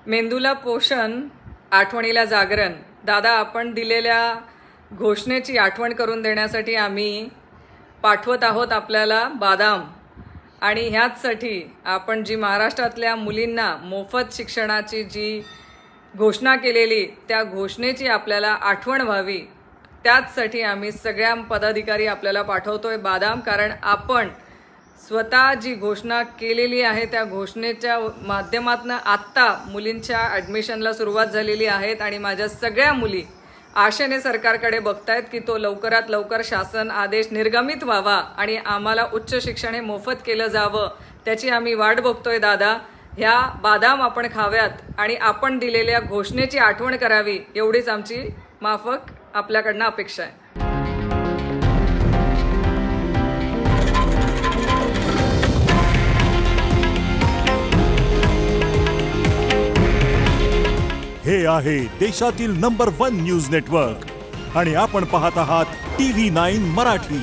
मेंदूला पोषण, आठवणीला जागरण. दादा, आपण दिलेल्या घोषणेची आठवण करून देण्यासाठी आम्ही पाठवत आहोत आपल्याला बदाम. आणि ह्याचसाठी आपण जी महाराष्ट्रातल्या मुलींना मोफत शिक्षणाची जी घोषणा केलेली, त्या घोषणेची आपल्याला आठवण व्हावी, त्याचसाठी आम्ही सगळ्या पदाधिकारी आपल्याला पाठवतोय बदाम. कारण आपण स्वतः जी घोषणा केलेली आहे त्या घोषणेच्या माध्यमातून आत्ता मुलींच्या ॲडमिशनला सुरुवात झालेली आहेत आणि माझ्या सगळ्या मुली आशेने सरकारकडे बघतायत की तो लवकरात लवकर शासन आदेश निर्गमित व्हावा आणि आम्हाला उच्च शिक्षण हे मोफत केलं जावं, त्याची आम्ही वाट बघतोय दादा. ह्या बदाम आपण खाव्यात आणि आपण दिलेल्या घोषणेची आठवण करावी, एवढीच आमची माफक आपल्याकडनं अपेक्षा आहे. हे आहे देशातील नंबर 1 न्यूज नेटवर्क आणि आपण पाहत आहात TV9 मराठी.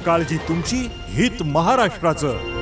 काळजी तुमची, हित महाराष्ट्राचं.